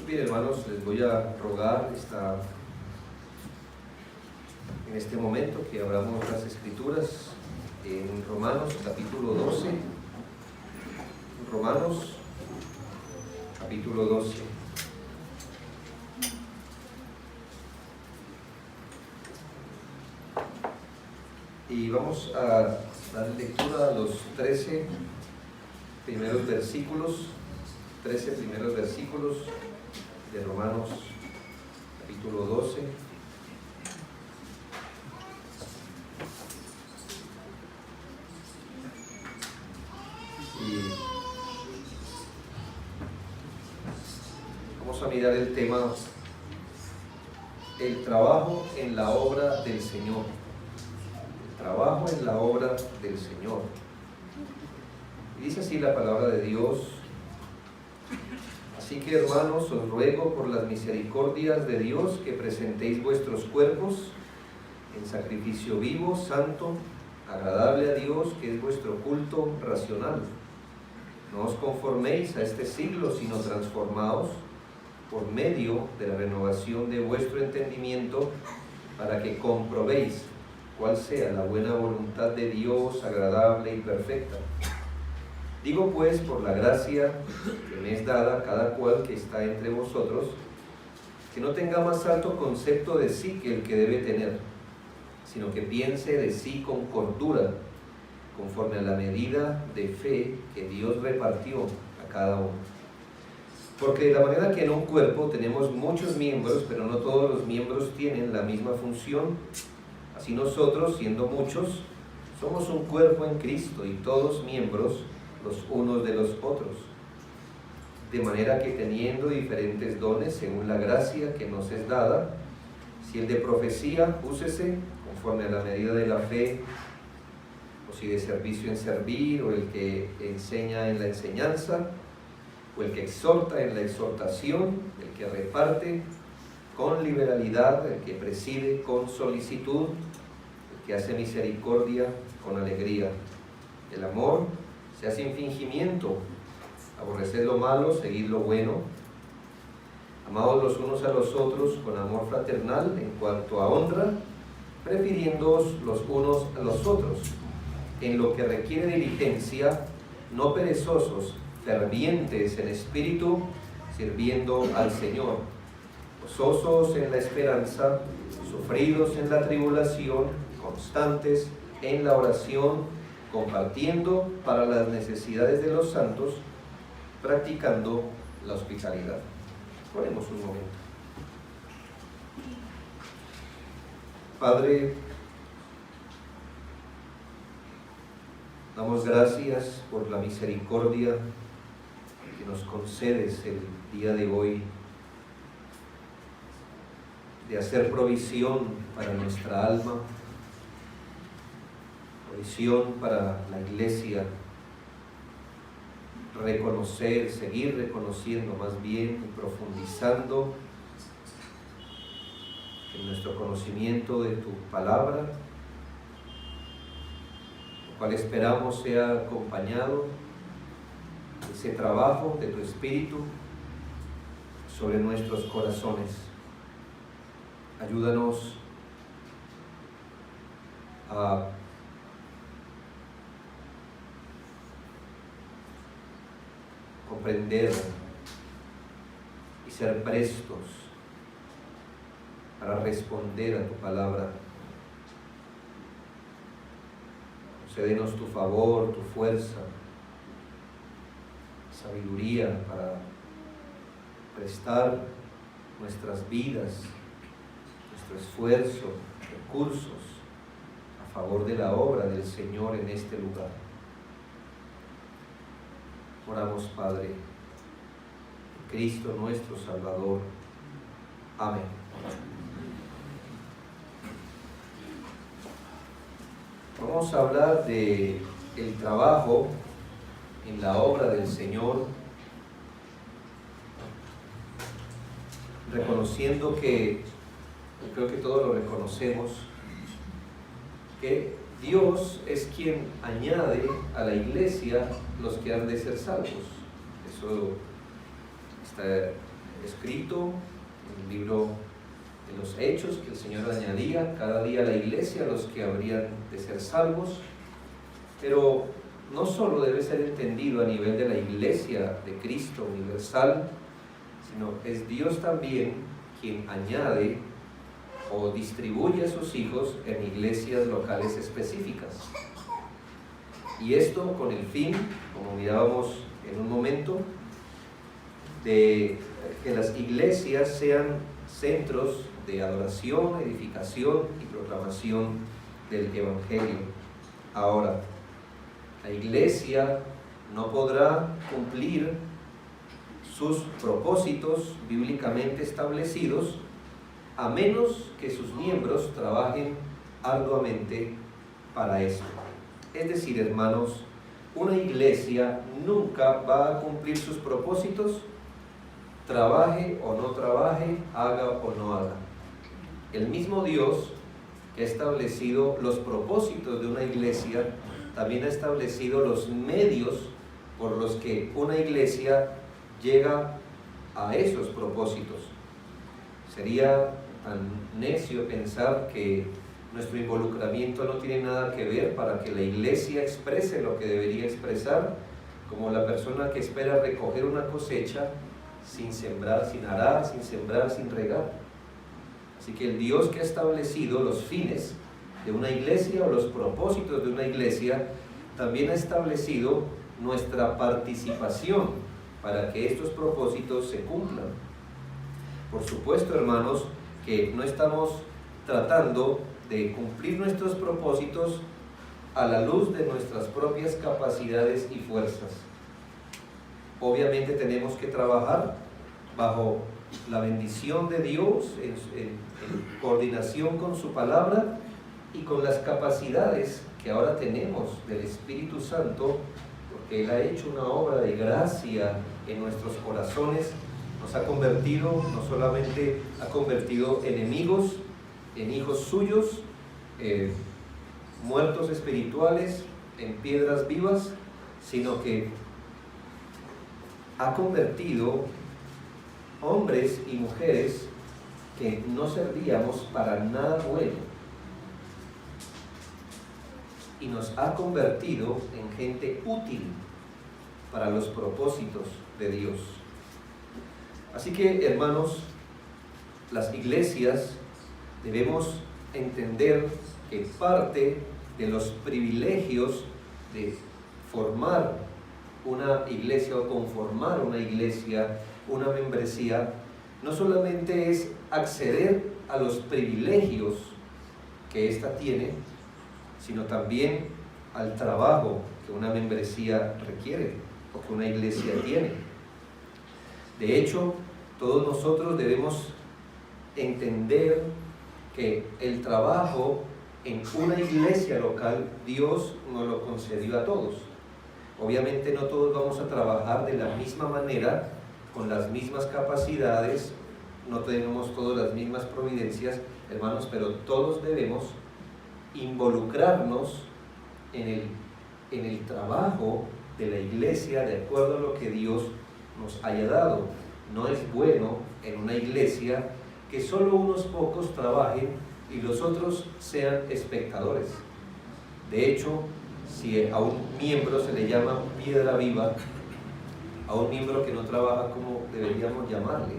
Bien, hermanos, les voy a rogar en este momento que abramos las escrituras en Romanos capítulo 12. Romanos capítulo 12. Y vamos a dar lectura a los 13 primeros versículos de Romanos capítulo 12. Y vamos a mirar el tema: el trabajo en la obra del Señor. El trabajo en la obra del Señor. Y dice así la palabra de Dios: así que, hermanos, os ruego por las misericordias de Dios que presentéis vuestros cuerpos en sacrificio vivo, santo, agradable a Dios, que es vuestro culto racional. No os conforméis a este siglo, sino transformaos por medio de la renovación de vuestro entendimiento, para que comprobéis cuál sea la buena voluntad de Dios, agradable y perfecta. Digo pues, por la gracia que me es dada a cada cual que está entre vosotros, que no tenga más alto concepto de sí que el que debe tener, sino que piense de sí con cordura, conforme a la medida de fe que Dios repartió a cada uno. Porque de la manera que en un cuerpo tenemos muchos miembros, pero no todos los miembros tienen la misma función, así nosotros, siendo muchos, somos un cuerpo en Cristo y todos miembros los unos de los otros. De manera que, teniendo diferentes dones según la gracia que nos es dada, si el de profecía, úsese conforme a la medida de la fe, o si de servicio en servir, o el que enseña en la enseñanza, o el que exhorta en la exhortación, el que reparte con liberalidad, el que preside con solicitud, el que hace misericordia con alegría. El amor sea sin fingimiento, aborreced lo malo, seguid lo bueno, amaos los unos a los otros con amor fraternal en cuanto a honra, prefiriéndoos los unos a los otros, en lo que requiere diligencia, no perezosos, fervientes en espíritu, sirviendo al Señor, gozosos en la esperanza, sufridos en la tribulación, constantes en la oración, compartiendo para las necesidades de los santos, practicando la hospitalidad. Oremos un momento. Padre, damos gracias por la misericordia que nos concedes el día de hoy, de hacer provisión para nuestra alma, provisión para la iglesia, reconocer, seguir reconociendo más bien y profundizando en nuestro conocimiento de tu palabra, lo cual esperamos sea acompañado de ese trabajo de tu Espíritu sobre nuestros corazones. Ayúdanos a comprender y ser prestos para responder a tu palabra. Concédenos tu favor, tu fuerza, sabiduría para prestar nuestras vidas, nuestro esfuerzo, recursos a favor de la obra del Señor en este lugar. Oramos, Padre, en Cristo nuestro Salvador. Amén. Vamos a hablar de el trabajo en la obra del Señor, reconociendo que, creo que todos lo reconocemos, que Dios es quien añade a la iglesia los que han de ser salvos. Eso está escrito en el libro de los Hechos, que el Señor añadía cada día a la iglesia los que habrían de ser salvos, pero no solo debe ser entendido a nivel de la iglesia de Cristo universal, sino es Dios también quien añade o distribuye a sus hijos en iglesias locales específicas. Y esto con el fin, como mirábamos en un momento, de que las iglesias sean centros de adoración, edificación y proclamación del Evangelio. Ahora, la iglesia no podrá cumplir sus propósitos bíblicamente establecidos a menos que sus miembros trabajen arduamente para esto. Es decir, hermanos, una iglesia nunca va a cumplir sus propósitos, trabaje o no trabaje, haga o no haga. El mismo Dios que ha establecido los propósitos de una iglesia, también ha establecido los medios por los que una iglesia llega a esos propósitos. Sería tan necio pensar que nuestro involucramiento no tiene nada que ver para que la iglesia exprese lo que debería expresar, como la persona que espera recoger una cosecha sin sembrar, sin arar, sin sembrar, sin regar. Así que el Dios que ha establecido los fines de una iglesia o los propósitos de una iglesia, también ha establecido nuestra participación para que estos propósitos se cumplan. Por supuesto, hermanos, que no estamos tratando de cumplir nuestros propósitos a la luz de nuestras propias capacidades y fuerzas. Obviamente tenemos que trabajar bajo la bendición de Dios, en coordinación con su palabra y con las capacidades que ahora tenemos del Espíritu Santo, porque Él ha hecho una obra de gracia en nuestros corazones. Nos ha convertido, no solamente ha convertido enemigos en hijos suyos, muertos espirituales en piedras vivas, sino que ha convertido hombres y mujeres que no servíamos para nada bueno, y nos ha convertido en gente útil para los propósitos de Dios. Así que, hermanos, las iglesias debemos entender que parte de los privilegios de formar una iglesia o conformar una iglesia, una membresía, no solamente es acceder a los privilegios que ésta tiene, sino también al trabajo que una membresía requiere o que una iglesia tiene. De hecho, todos nosotros debemos entender que el trabajo en una iglesia local, Dios nos lo concedió a todos. Obviamente no todos vamos a trabajar de la misma manera, con las mismas capacidades, no tenemos todas las mismas providencias, hermanos, pero todos debemos involucrarnos en el trabajo de la iglesia de acuerdo a lo que Dios nos haya dado. No es bueno en una iglesia que solo unos pocos trabajen y los otros sean espectadores. De hecho, si a un miembro se le llama piedra viva, a un miembro que no trabaja, ¿cómo deberíamos llamarle?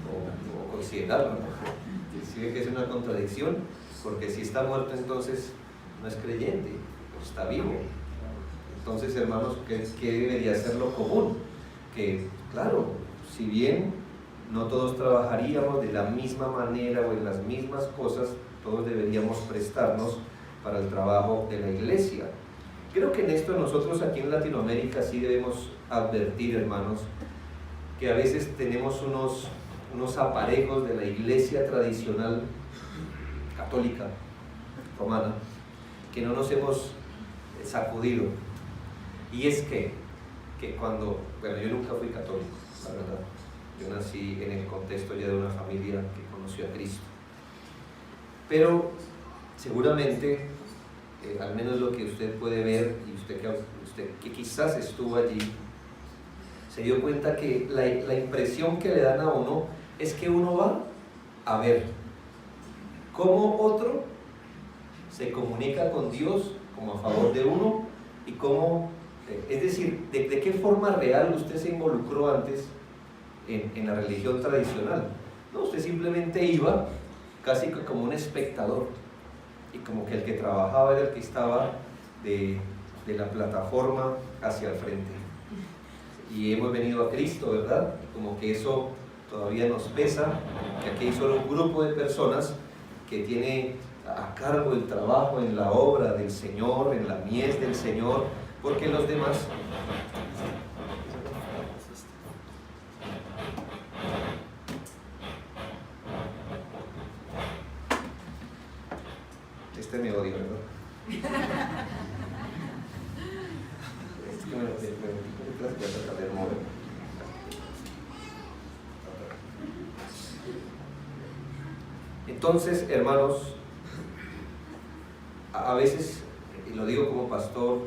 O considerarlo, ¿no? Si ve que es una contradicción, porque si está muerto entonces no es creyente, está vivo. Entonces, hermanos, ¿qué debería ser lo común? Que, claro, si bien no todos trabajaríamos de la misma manera o en las mismas cosas, todos deberíamos prestarnos para el trabajo de la iglesia. Creo que en esto nosotros aquí en Latinoamérica sí debemos advertir, hermanos, que a veces tenemos unos aparejos de la iglesia tradicional católica romana que no nos hemos sacudido. Y es que cuando, bueno, yo nunca fui católico, la verdad. Yo nací en el contexto ya de una familia que conoció a Cristo. Pero seguramente, al menos lo que usted puede ver, y usted que quizás estuvo allí, se dio cuenta que la impresión que le dan a uno es que uno va a ver cómo otro se comunica con Dios como a favor de uno y cómo, es decir, de qué forma real usted se involucró antes en la religión tradicional. No, usted simplemente iba casi como un espectador y como que el que trabajaba era el que estaba de la plataforma hacia el frente. Y hemos venido a Cristo, ¿verdad? Como que eso todavía nos pesa, que aquí hay solo un grupo de personas que tiene a cargo el trabajo en la obra del Señor, en la mies del Señor, porque los demás me odia, ¿verdad? Es que voy a tratar de mover. Entonces, hermanos, a veces, y lo digo como pastor,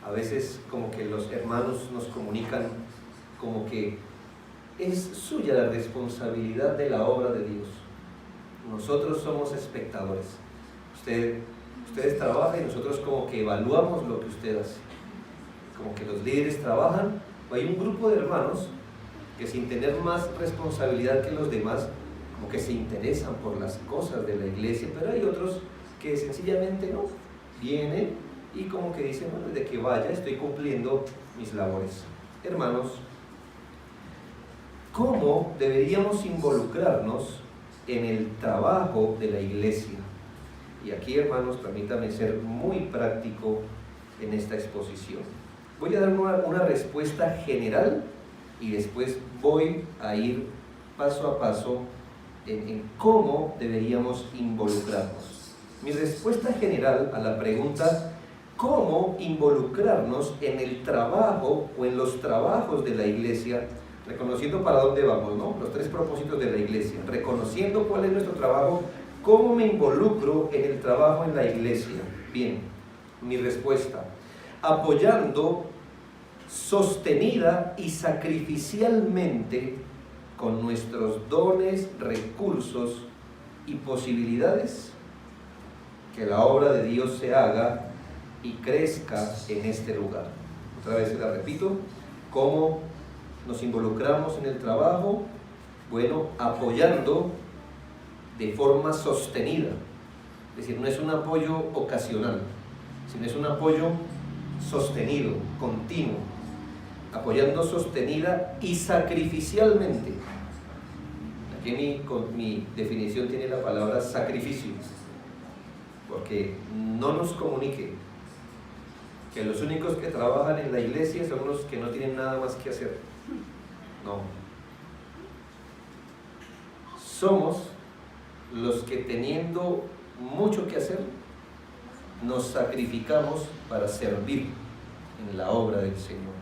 a veces como que los hermanos nos comunican como que es suya la responsabilidad de la obra de Dios. Nosotros somos espectadores. Ustedes trabajan y nosotros como que evaluamos lo que usted hace. Como que los líderes trabajan, o hay un grupo de hermanos que sin tener más responsabilidad que los demás, como que se interesan por las cosas de la iglesia, pero hay otros que sencillamente no, vienen y como que dicen, bueno, desde que vaya estoy cumpliendo mis labores. Hermanos, ¿cómo deberíamos involucrarnos en el trabajo de la iglesia? Y aquí, hermanos, permítanme ser muy práctico en esta exposición. Voy a dar una respuesta general y después voy a ir paso a paso en cómo deberíamos involucrarnos. Mi respuesta general a la pregunta ¿cómo involucrarnos en el trabajo o en los trabajos de la iglesia? Reconociendo para dónde vamos, ¿no? Los 3 propósitos de la iglesia. Reconociendo cuál es nuestro trabajo. ¿Cómo me involucro en el trabajo en la iglesia? Bien, mi respuesta: apoyando sostenida y sacrificialmente con nuestros dones, recursos y posibilidades, que la obra de Dios se haga y crezca en este lugar. Otra vez se la repito: ¿cómo nos involucramos en el trabajo? Bueno, apoyando de forma sostenida, es decir, no es un apoyo ocasional, sino es un apoyo sostenido, continuo, apoyando sostenida y sacrificialmente. Aquí mi definición tiene la palabra sacrificio, porque no nos comunique que los únicos que trabajan en la iglesia son los que no tienen nada más que hacer. No. Somos los que, teniendo mucho que hacer, nos sacrificamos para servir en la obra del Señor.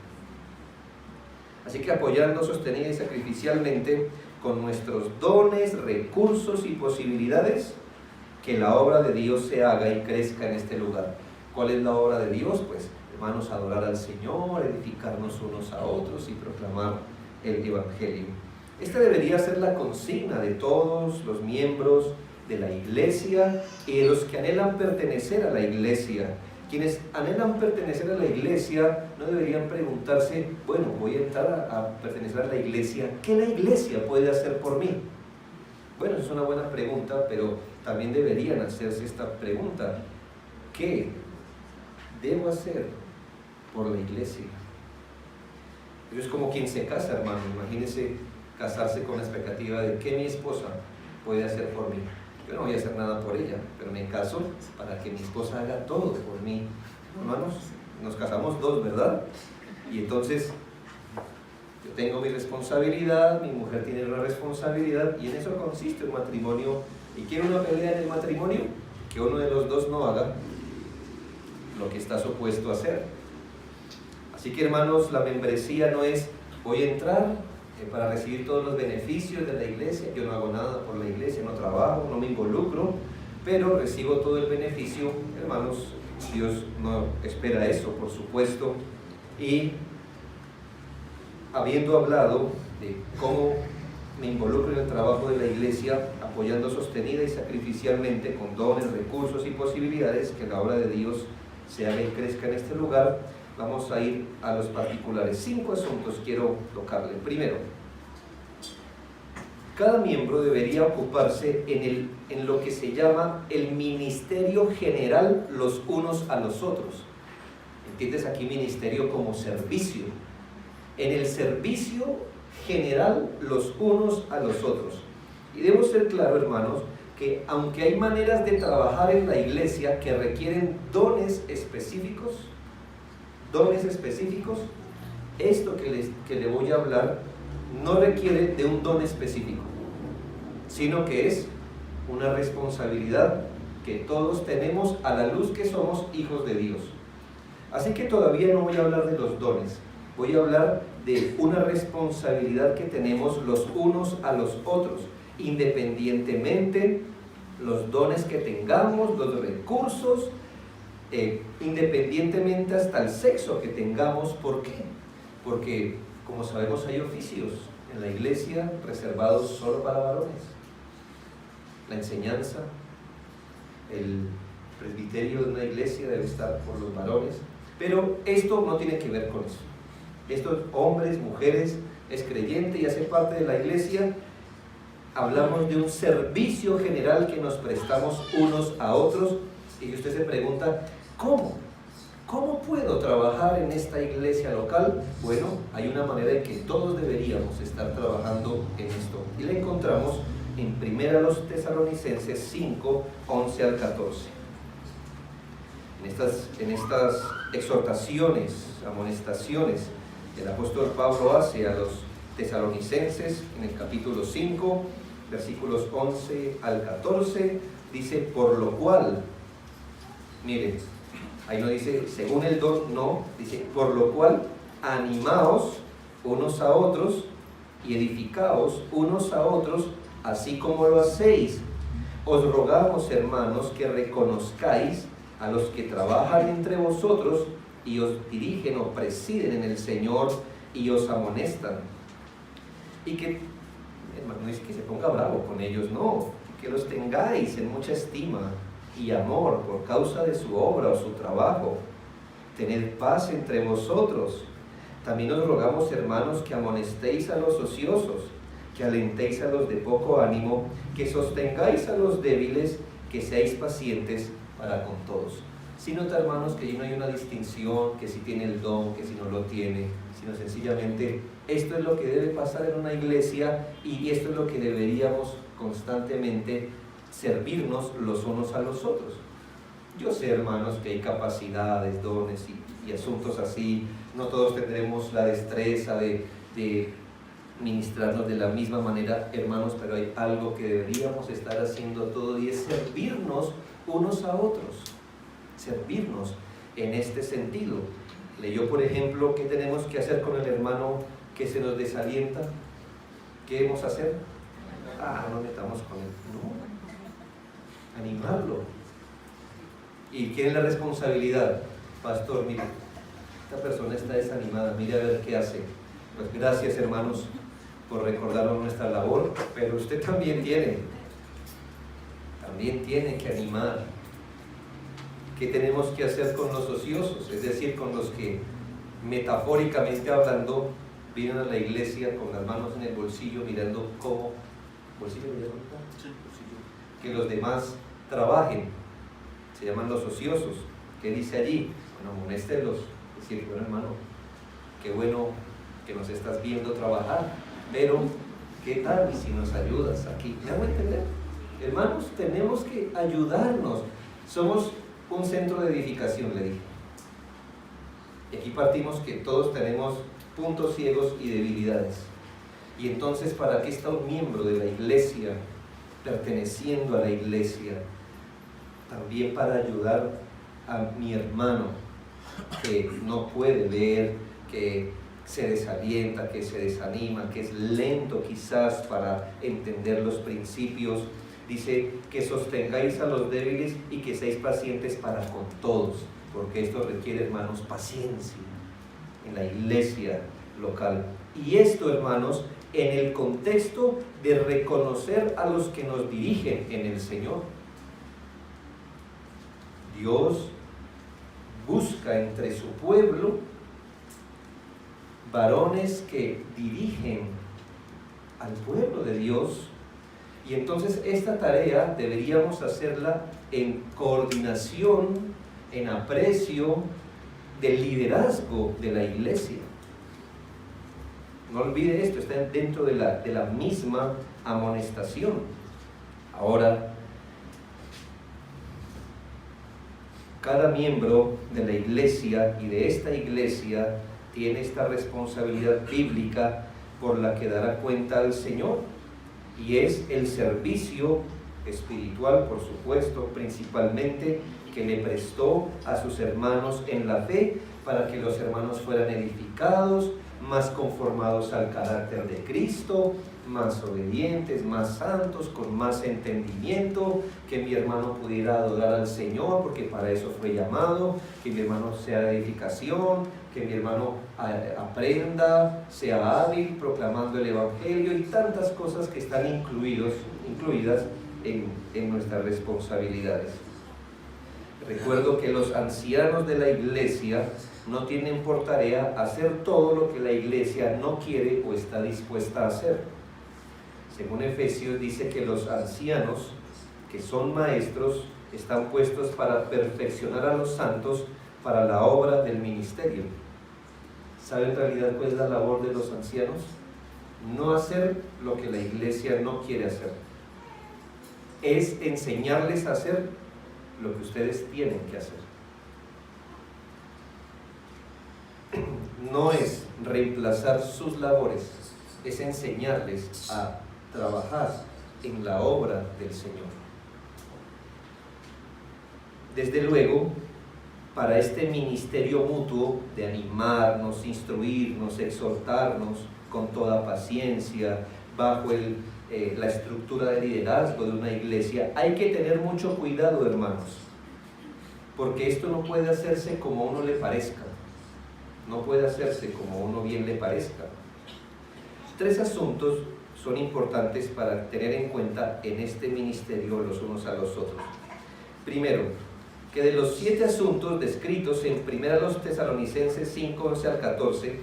Así que apoyando sostenida y sacrificialmente con nuestros dones, recursos y posibilidades, que la obra de Dios se haga y crezca en este lugar. ¿Cuál es la obra de Dios? Pues, hermanos, adorar al Señor, edificarnos unos a otros y proclamar el Evangelio. Esta debería ser la consigna de todos los miembros de la iglesia y de los que anhelan pertenecer a la iglesia. Quienes anhelan pertenecer a la iglesia no deberían preguntarse, bueno, voy a entrar a pertenecer a la iglesia, ¿qué la iglesia puede hacer por mí? Bueno, es una buena pregunta, pero también deberían hacerse esta pregunta: ¿qué debo hacer por la iglesia? Eso es como quien se casa, hermano. Imagínense casarse con la expectativa de ¿qué mi esposa puede hacer por mí? Yo no voy a hacer nada por ella, pero me caso para que mi esposa haga todo por mí. Hermanos, nos casamos 2, ¿verdad? Y entonces yo tengo mi responsabilidad, mi mujer tiene una responsabilidad, y en eso consiste el matrimonio. ¿Y quiere una pelea en el matrimonio? Que uno de los 2 no haga lo que está supuesto a hacer. Así que, hermanos, la membresía no es voy a entrar para recibir todos los beneficios de la iglesia. Yo no hago nada por la iglesia, no trabajo, no me involucro, pero recibo todo el beneficio. Hermanos, Dios no espera eso, por supuesto. Y habiendo hablado de cómo me involucro en el trabajo de la iglesia, apoyando sostenida y sacrificialmente con dones, recursos y posibilidades, que la obra de Dios se haga y crezca en este lugar, vamos a ir a los particulares. 5 asuntos quiero tocarle. Primero, cada miembro debería ocuparse en lo que se llama el ministerio general los unos a los otros. ¿Entiendes aquí ministerio como servicio? En el servicio general los unos a los otros. Y debo ser claro, hermanos, que aunque hay maneras de trabajar en la iglesia que requieren dones específicos, esto que le voy a hablar no requiere de un don específico, sino que es una responsabilidad que todos tenemos a la luz que somos hijos de Dios. Así que todavía no voy a hablar de los dones, voy a hablar de una responsabilidad que tenemos los unos a los otros, independientemente los dones que tengamos, los recursos, independientemente hasta el sexo que tengamos. ¿Por qué? Porque, como sabemos, hay oficios en la iglesia reservados solo para varones. La enseñanza, el presbiterio de una iglesia debe estar por los varones, pero esto no tiene que ver con eso. Estos hombres, mujeres, es creyente y hace parte de la iglesia. Hablamos de un servicio general que nos prestamos unos a otros, y usted se pregunta, ¿cómo? ¿Cómo puedo trabajar en esta iglesia local? Bueno, hay una manera en que todos deberíamos estar trabajando en esto, y la encontramos en 1 Tesalonicenses 5, 11 al 14. En estas exhortaciones, amonestaciones que el apóstol Pablo hace a los tesalonicenses, en el capítulo 5, versículos 11 al 14, dice, por lo cual, miren, ahí no dice según el don, no, dice, por lo cual, animaos unos a otros y edificaos unos a otros, así como lo hacéis. Os rogamos, hermanos, que reconozcáis a los que trabajan entre vosotros y os dirigen o presiden en el Señor y os amonestan. Y que, hermano, no es que se ponga bravo con ellos, no, que los tengáis en mucha estima y amor por causa de su obra o su trabajo. Tened paz entre vosotros. También os rogamos, hermanos, que amonestéis a los ociosos, que alentéis a los de poco ánimo, que sostengáis a los débiles, que seáis pacientes para con todos. Si nota, hermanos, que ahí no hay una distinción, que si tiene el don, que si no lo tiene, sino sencillamente esto es lo que debe pasar en una iglesia, y esto es lo que deberíamos constantemente servirnos los unos a los otros. Yo sé, hermanos, que hay capacidades, dones y asuntos así. No todos tendremos la destreza de ministrarnos de la misma manera, hermanos, pero hay algo que deberíamos estar haciendo todo, y es servirnos unos a otros, servirnos en este sentido. Leyó, por ejemplo, ¿qué tenemos que hacer con el hermano que se nos desalienta? ¿Qué debemos hacer? No nos metamos con él, no, animarlo. ¿Y quién es la responsabilidad? Pastor, mire, esta persona está desanimada, mire a ver qué hace. Pues gracias, hermanos, por recordarnos nuestra labor, pero usted también tiene que animar. ¿Qué tenemos que hacer con los ociosos? Es decir, con los que, metafóricamente hablando, vienen a la iglesia con las manos en el bolsillo, mirando cómo, ¿bolsillo me llaman? Sí, bolsillo. Que los demás trabajen. Se llaman los ociosos. ¿Qué dice allí? Bueno, amonéstenlos. Es decir, bueno, hermano, qué bueno que nos estás viendo trabajar, pero ¿qué tal si nos ayudas aquí? ¿Me hago entender? Hermanos, tenemos que ayudarnos. Somos un centro de edificación, le dije. Y aquí partimos que todos tenemos puntos ciegos y debilidades. Y entonces, ¿para qué está un miembro de la iglesia perteneciendo a la iglesia? También para ayudar a mi hermano que no puede ver, que se desalienta, que se desanima, que es lento quizás para entender los principios. Dice que sostengáis a los débiles y que seáis pacientes para con todos, porque esto requiere, hermanos, paciencia en la iglesia local. Y esto, hermanos, en el contexto de reconocer a los que nos dirigen en el Señor. Dios busca entre su pueblo varones que dirigen al pueblo de Dios, y entonces esta tarea deberíamos hacerla en coordinación, en aprecio del liderazgo de la iglesia. No olvide esto, está dentro de la misma amonestación. Ahora, cada miembro de la iglesia y de esta iglesia tiene esta responsabilidad bíblica por la que dará cuenta al Señor, y es el servicio espiritual, por supuesto, principalmente, que le prestó a sus hermanos en la fe, para que los hermanos fueran edificados, más conformados al carácter de Cristo, más obedientes, más santos, con más entendimiento, que mi hermano pudiera adorar al Señor, porque para eso fue llamado, que mi hermano sea de edificación, que mi hermano aprenda, sea hábil proclamando el Evangelio, y tantas cosas que están incluidas en nuestras responsabilidades. Recuerdo que los ancianos de la iglesia no tienen por tarea hacer todo lo que la iglesia no quiere o está dispuesta a hacer. Según Efesios dice que los ancianos, que son maestros, están puestos para perfeccionar a los santos para la obra del ministerio. ¿Sabe en realidad cuál es la labor de los ancianos? No hacer lo que la iglesia no quiere hacer. Es enseñarles a hacer lo que ustedes tienen que hacer. No es reemplazar sus labores, es enseñarles a trabajar en la obra del Señor. Desde luego, para este ministerio mutuo de animarnos, instruirnos, exhortarnos con toda paciencia, bajo la estructura de liderazgo de una iglesia, hay que tener mucho cuidado, hermanos, porque esto no puede hacerse como a uno le parezca, no puede hacerse como a uno bien le parezca. 3 asuntos son importantes para tener en cuenta en este ministerio los unos a los otros. Primero, que de los 7 asuntos descritos en 1 Tesalonicenses 5, 11 al 14,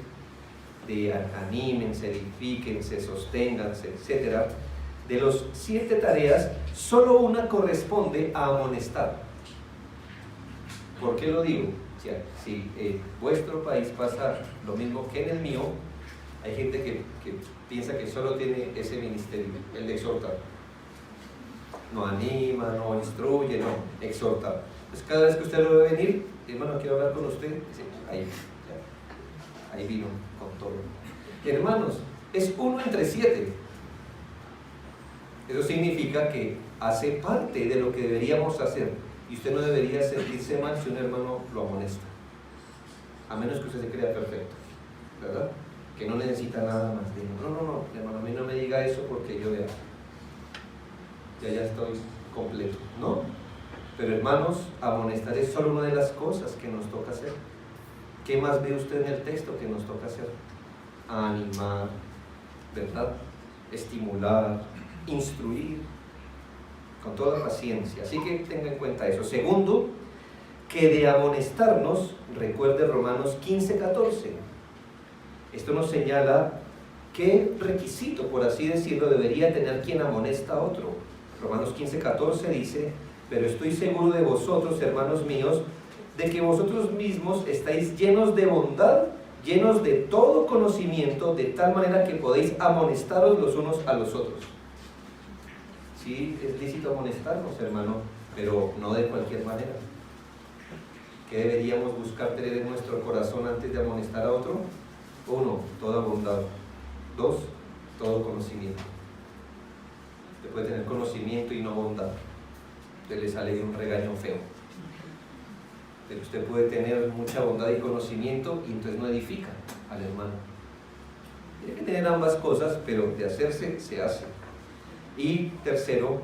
de anímense, edifíquense, sosténganse, etc., de los 7 tareas, solo una corresponde a amonestar. ¿Por qué lo digo? Si en vuestro país pasa lo mismo que en el mío, hay gente que piensa que solo tiene ese ministerio, el de exhortar. No anima, no instruye, no exhorta. Entonces cada vez que usted lo ve venir, hermano, quiero hablar con usted, dice, ahí vino con todo. Hermanos, es 1 entre 7. Eso significa que hace parte de lo que deberíamos hacer, y usted no debería sentirse mal si un hermano lo amonesta, a menos que usted se crea perfecto, ¿verdad? Que no necesita nada más. No, hermano, a mí no me diga eso porque yo ya estoy completo, ¿no? Pero hermanos, amonestar es solo una de las cosas que nos toca hacer. ¿Qué más ve usted en el texto que nos toca hacer? Animar, ¿verdad? Estimular, instruir, con toda paciencia. Así que tenga en cuenta eso. Segundo, que de amonestarnos, recuerde Romanos 15, 14. Esto nos señala qué requisito, por así decirlo, debería tener quien amonesta a otro. Romanos 15, 14 dice: pero estoy seguro de vosotros, hermanos míos, de que vosotros mismos estáis llenos de bondad, llenos de todo conocimiento, de tal manera que podéis amonestaros los unos a los otros. Sí, es lícito amonestarnos, hermano, pero no de cualquier manera. ¿Qué deberíamos buscar tener en nuestro corazón antes de amonestar a otro? 1, toda bondad. 2, todo conocimiento. Usted puede tener conocimiento y no bondad. Usted le sale un regaño feo. Pero usted puede tener mucha bondad y conocimiento y entonces no edifica al hermano. Tiene que tener ambas cosas, pero de hacerse, se hace. Y tercero,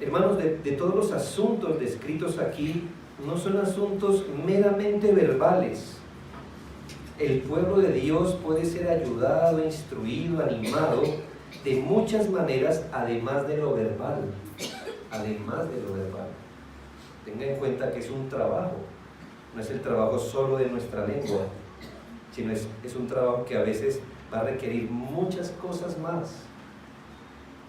hermanos, de todos los asuntos descritos aquí, no son asuntos meramente verbales. el pueblo de Dios puede ser ayudado, instruido, animado de muchas maneras, además de lo verbal. Además de lo verbal. Tenga en cuenta que es un trabajo, no es el trabajo solo de nuestra lengua, sino es un trabajo que a veces va a requerir muchas cosas más.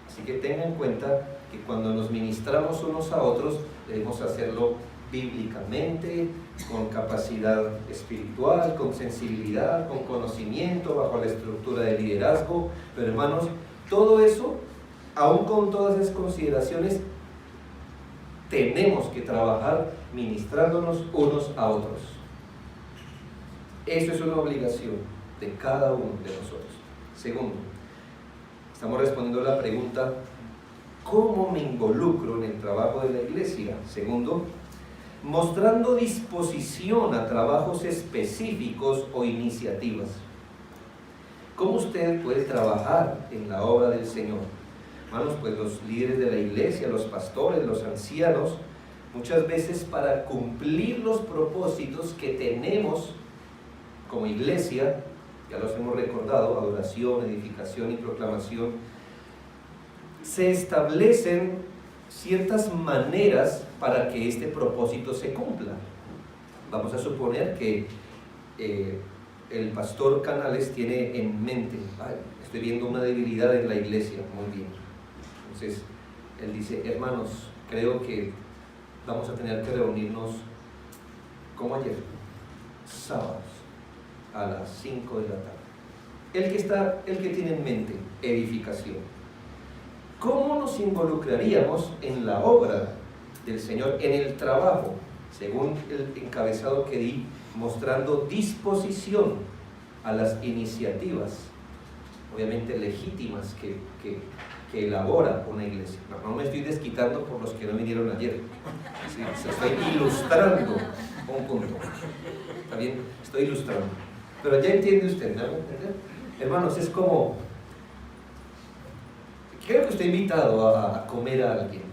Así que tenga en cuenta que cuando nos ministramos unos a otros, debemos hacerlo bíblicamente, con capacidad espiritual, con sensibilidad, con conocimiento, bajo la estructura de liderazgo. Pero hermanos, todo eso, aún con todas esas consideraciones, tenemos que trabajar ministrándonos unos a otros. Eso es una obligación de cada uno de nosotros. Segundo, estamos respondiendo a la pregunta: ¿cómo me involucro en el trabajo de la iglesia? Segundo, mostrando disposición a trabajos específicos o iniciativas. ¿Cómo usted puede trabajar en la obra del Señor? Hermanos, pues los líderes de la iglesia, los pastores, los ancianos, muchas veces para cumplir los propósitos que tenemos como iglesia, ya los hemos recordado, adoración, edificación y proclamación, se establecen ciertas maneras para que este propósito se cumpla. Vamos a suponer que el pastor Canales tiene en mente: estoy viendo una debilidad en la iglesia, muy bien. Entonces, él dice: hermanos, creo que vamos a tener que reunirnos como ayer, sábados, a las 5 de la tarde. El que tiene en mente edificación. ¿Cómo nos involucraríamos en la obra del Señor, en el trabajo? Según el encabezado que di, mostrando disposición a las iniciativas, obviamente legítimas, que elabora una iglesia. No me estoy desquitando por los que no vinieron ayer. Sí, estoy ilustrando un punto. ¿Está bien? Estoy ilustrando. Pero ya entiende usted, ¿me va a entender? Hermanos, es como... creo que usted ha invitado a comer a alguien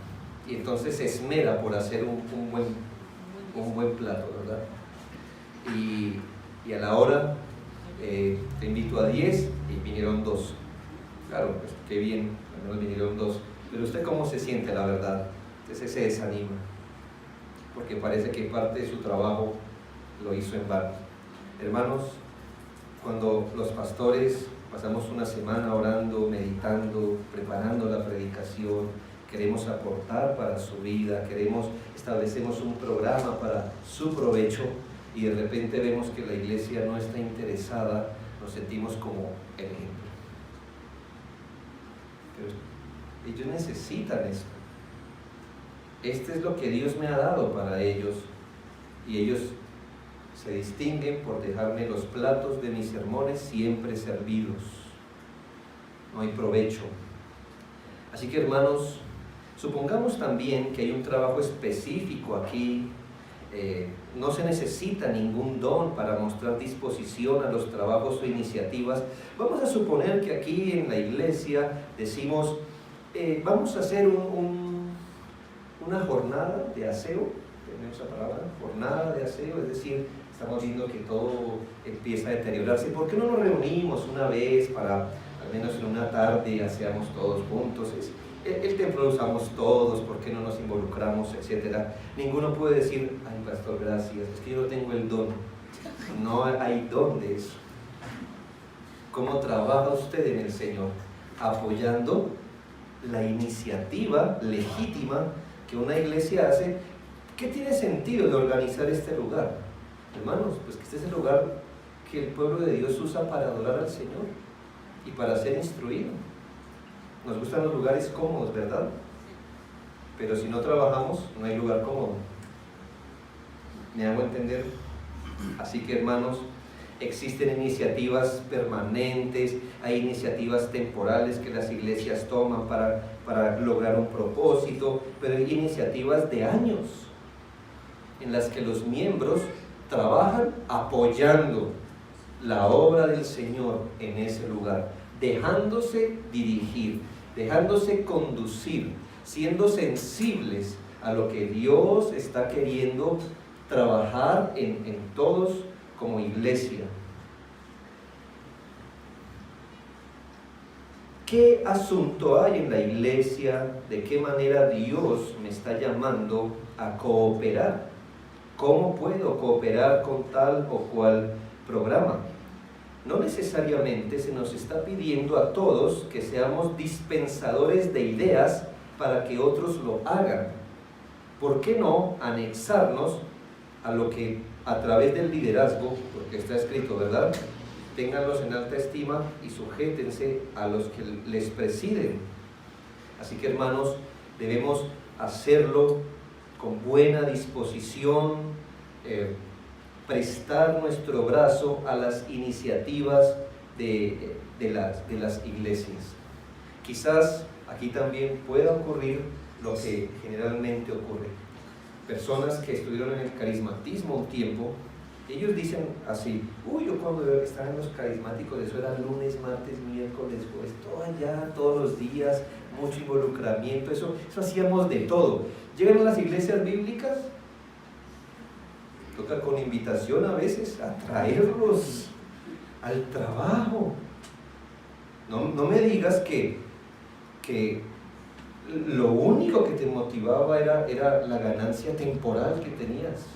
y entonces se esmera por hacer un buen plato, ¿verdad? Y a la hora te invito a 10 y vinieron 2. Claro, pues qué bien, al menos vinieron 2. Pero usted, ¿cómo se siente, la verdad? Entonces se desanima, porque parece que parte de su trabajo lo hizo en vano. Hermanos, cuando los pastores pasamos una semana orando, meditando, preparando la predicación, queremos aportar para su vida, establecemos un programa para su provecho, y de repente vemos que la iglesia no está interesada, nos sentimos como el ejemplo. Pero ellos necesitan esto. Este es lo que Dios me ha dado para ellos, y ellos se distinguen por dejarme los platos de mis sermones siempre servidos. No hay provecho. Así que, hermanos, supongamos también que hay un trabajo específico aquí. No se necesita ningún don para mostrar disposición a los trabajos o iniciativas. Vamos a suponer que aquí en la iglesia decimos: vamos a hacer una jornada de aseo. Tenemos esa palabra, jornada de aseo, es decir, estamos viendo que todo empieza a deteriorarse. ¿Por qué no nos reunimos una vez para, al menos en una tarde, aseamos todos juntos? El templo lo usamos todos, ¿por qué no nos involucramos, etcétera? Ninguno puede decir: ay, pastor, gracias, es que yo no tengo el don. No hay don de eso. ¿Cómo trabaja usted en el Señor? Apoyando la iniciativa legítima que una iglesia hace. ¿Qué tiene sentido de organizar este lugar? Hermanos, pues que este es el lugar que el pueblo de Dios usa para adorar al Señor y para ser instruido. Nos gustan los lugares cómodos, ¿verdad? Pero si no trabajamos, no hay lugar cómodo. ¿Me hago entender? Así que, hermanos, existen iniciativas permanentes, hay iniciativas temporales que las iglesias toman para lograr un propósito, pero hay iniciativas de años en las que los miembros trabajan apoyando la obra del Señor en ese lugar, dejándose dirigir, dejándose conducir, siendo sensibles a lo que Dios está queriendo trabajar en todos como iglesia. ¿Qué asunto hay en la iglesia? ¿De qué manera Dios me está llamando a cooperar? ¿Cómo puedo cooperar con tal o cual programa? No necesariamente se nos está pidiendo a todos que seamos dispensadores de ideas para que otros lo hagan. ¿Por qué no anexarnos a lo que a través del liderazgo, porque está escrito, ¿verdad?, ténganlos en alta estima y sujétense a los que les presiden? Así que, hermanos, debemos hacerlo con buena disposición, prestar nuestro brazo a las iniciativas de las iglesias. Quizás aquí también pueda ocurrir lo que generalmente ocurre. Personas que estuvieron en el carismatismo un tiempo, ellos dicen así: uy, yo cuando estaba en los carismáticos, eso era lunes, martes, miércoles, jueves, todo allá, todos los días, mucho involucramiento, eso hacíamos de todo. Llegan a las iglesias bíblicas, toca con invitación a veces a traerlos al trabajo. No me digas que lo único que te motivaba era la ganancia temporal que tenías.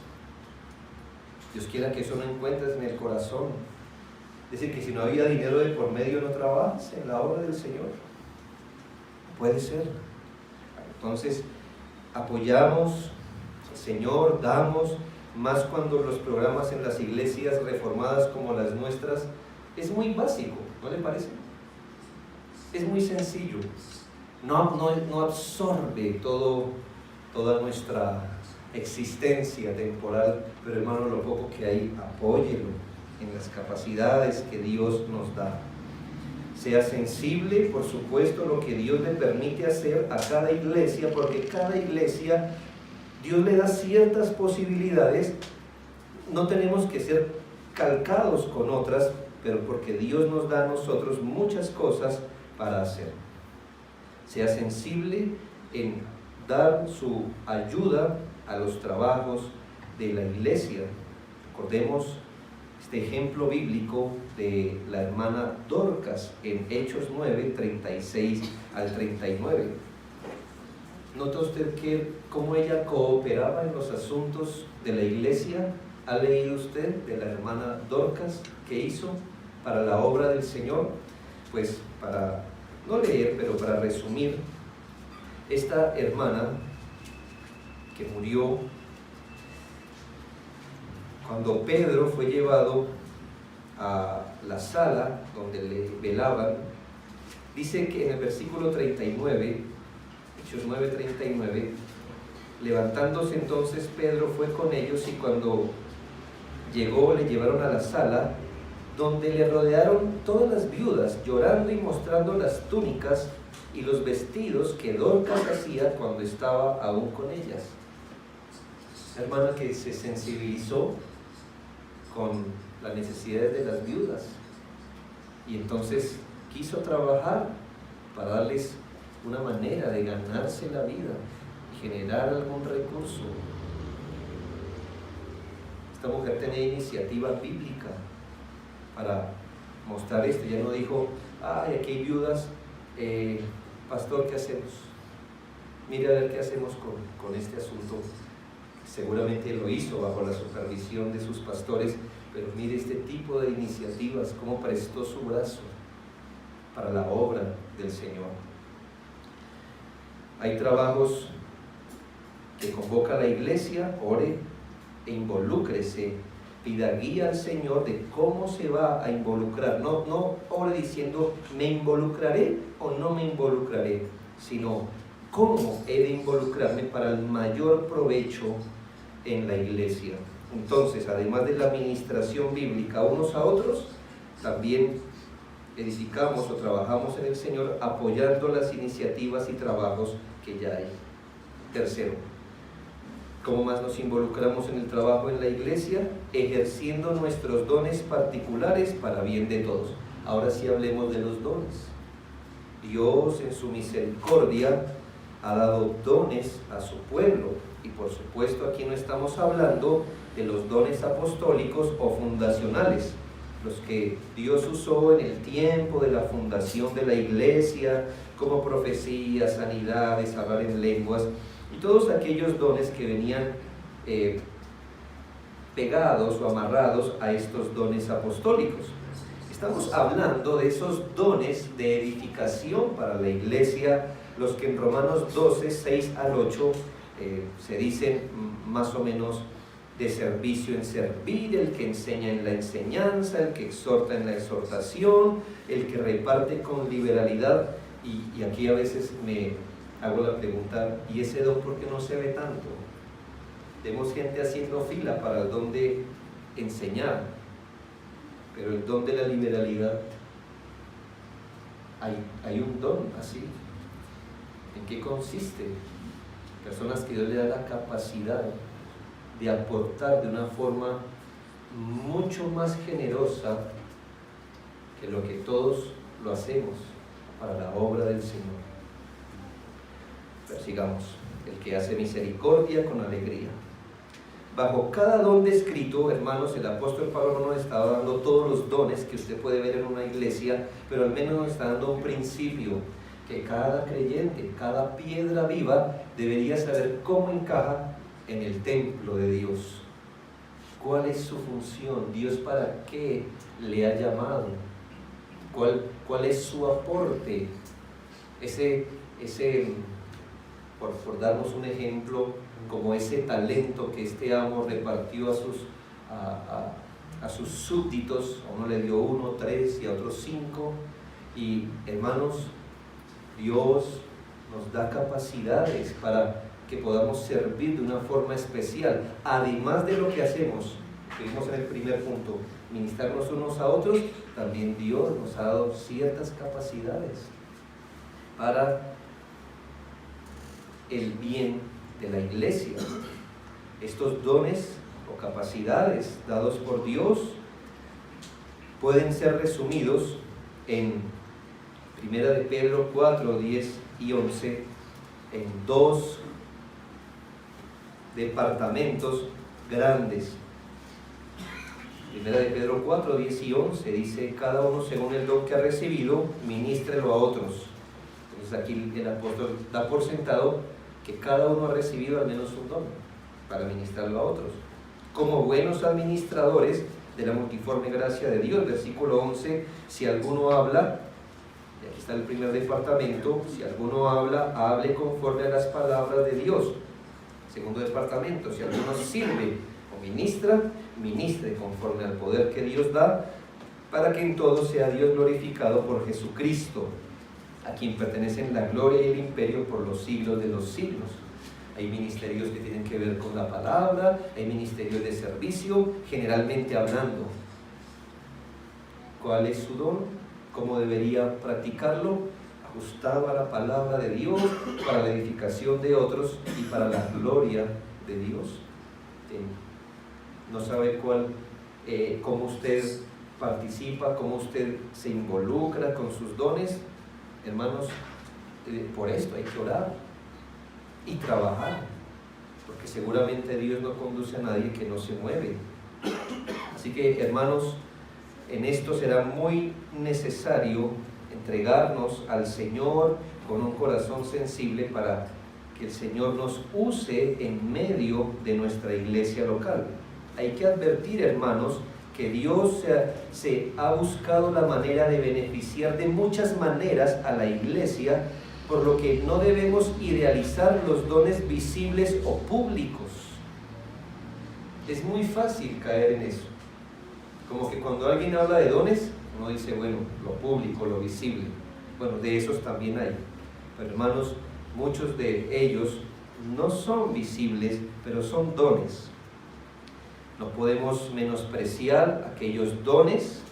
Dios quiera que eso no encuentres en el corazón. Es decir, que si no había dinero de por medio, no trabajas en la obra del Señor. Puede ser. Entonces, apoyamos al Señor, damos, más cuando los programas en las iglesias reformadas como las nuestras es muy básico, ¿no le parece? Es muy sencillo. No absorbe toda nuestra existencia temporal, pero hermano, lo poco que hay, apóyelo en las capacidades que Dios nos da. Sea sensible, por supuesto, lo que Dios le permite hacer a cada iglesia, porque cada iglesia, Dios le da ciertas posibilidades. No tenemos que ser calcados con otras, pero porque Dios nos da a nosotros muchas cosas para hacer. Sea sensible en dar su ayuda a los trabajos de la iglesia. Recordemos este ejemplo bíblico de la hermana Dorcas en Hechos 9, 36 al 39. ¿Nota usted cómo ella cooperaba en los asuntos de la iglesia? ¿Ha leído usted de la hermana Dorcas que hizo para la obra del Señor? Pues para no leer, pero para resumir, esta hermana que murió cuando Pedro fue llevado a la sala donde le velaban, dice que en el versículo 39, Hechos 9:39, levantándose entonces Pedro fue con ellos, y cuando llegó le llevaron a la sala donde le rodearon todas las viudas, llorando y mostrando las túnicas y los vestidos que Dorcas hacía cuando estaba aún con ellas. Hermana que se sensibilizó con las necesidades de las viudas y entonces quiso trabajar para darles una manera de ganarse la vida y generar algún recurso. Esta mujer tenía iniciativa bíblica para mostrar esto. Ya no dijo: ay, aquí hay viudas, pastor, ¿qué hacemos? Mire a ver qué hacemos con este asunto. Seguramente lo hizo bajo la supervisión de sus pastores, pero mire este tipo de iniciativas, cómo prestó su brazo para la obra del Señor. Hay trabajos que convoca a la iglesia: ore e involúcrese, pida guía al Señor de cómo se va a involucrar. No ore diciendo me involucraré o no me involucraré, sino cómo he de involucrarme para el mayor provecho en la iglesia. Entonces, además de la administración bíblica unos a otros, también edificamos o trabajamos en el Señor apoyando las iniciativas y trabajos que ya hay. Tercero, ¿cómo más nos involucramos en el trabajo en la iglesia? Ejerciendo nuestros dones particulares para bien de todos. Ahora sí hablemos de los dones. Dios en su misericordia ha dado dones a su pueblo, y por supuesto aquí no estamos hablando de los dones apostólicos o fundacionales. los que Dios usó en el tiempo de la fundación de la iglesia, como profecía, sanidades, hablar en lenguas, y todos aquellos dones que venían pegados o amarrados a estos dones apostólicos. Estamos hablando de esos dones de edificación para la iglesia, los que en Romanos 12, 6 al 8 se dicen más o menos de servicio en servir, el que enseña en la enseñanza, el que exhorta en la exhortación, el que reparte con liberalidad. Y aquí a veces me hago la pregunta, ¿y ese don por qué no se ve tanto? Vemos gente haciendo fila para el don de enseñar, pero el don de la liberalidad, hay un don así. ¿En qué consiste? Personas que Dios le da la capacidad de aportar de una forma mucho más generosa que lo que todos lo hacemos para la obra del Señor. Pero sigamos. El que hace misericordia con alegría. Bajo cada don descrito, hermanos, el apóstol Pablo no nos está dando todos los dones que usted puede ver en una iglesia, pero al menos nos está dando un principio, que cada creyente, cada piedra viva, debería saber cómo encaja en el templo de Dios. ¿Cuál es su función? ¿Dios para qué le ha llamado? ¿Cuál es su aporte? Por darnos un ejemplo, como ese talento que este amo repartió a sus súbditos, a uno le dio 1, 3 y a otros 5, y hermanos, Dios nos da capacidades para que podamos servir de una forma especial, además de lo que hacemos, que vimos en el primer punto, ministrarnos unos a otros. También Dios nos ha dado ciertas capacidades para el bien de la iglesia. Estos dones o capacidades dados por Dios pueden ser resumidos en 1 de Pedro 4, 10 y 11 en 2 departamentos grandes. 1 de Pedro 4, 10 y 11 dice: cada uno según el don que ha recibido, ministrelo a otros. Entonces aquí el apóstol da por sentado que cada uno ha recibido al menos un don para ministrarlo a otros, como buenos administradores de la multiforme gracia de Dios. Versículo 11: si alguno habla, y aquí está el primer departamento, si alguno habla, hable conforme a las palabras de Dios. Segundo departamento: si alguno sirve o ministra, ministre conforme al poder que Dios da, para que en todo sea Dios glorificado por Jesucristo, a quien pertenecen la gloria y el imperio por los siglos de los siglos. Hay ministerios que tienen que ver con la palabra, hay ministerios de servicio, generalmente hablando. ¿Cuál es su don? ¿Cómo debería practicarlo? Ajustado a la palabra de Dios, para la edificación de otros y para la gloria de Dios. No sabe cómo usted participa, cómo usted se involucra con sus dones. Hermanos, por esto hay que orar y trabajar, porque seguramente Dios no conduce a nadie que no se mueve. Así que, hermanos, en esto será muy necesario entregarnos al Señor con un corazón sensible para que el Señor nos use en medio de nuestra iglesia local. Hay que advertir, hermanos, que Dios se ha buscado la manera de beneficiar de muchas maneras a la iglesia, por lo que no debemos idealizar los dones visibles o públicos. Es muy fácil caer en eso. Como que cuando alguien habla de dones, uno dice, bueno, lo público, lo visible. Bueno, de esos también hay. Pero hermanos, muchos de ellos no son visibles, pero son dones. No podemos menospreciar aquellos dones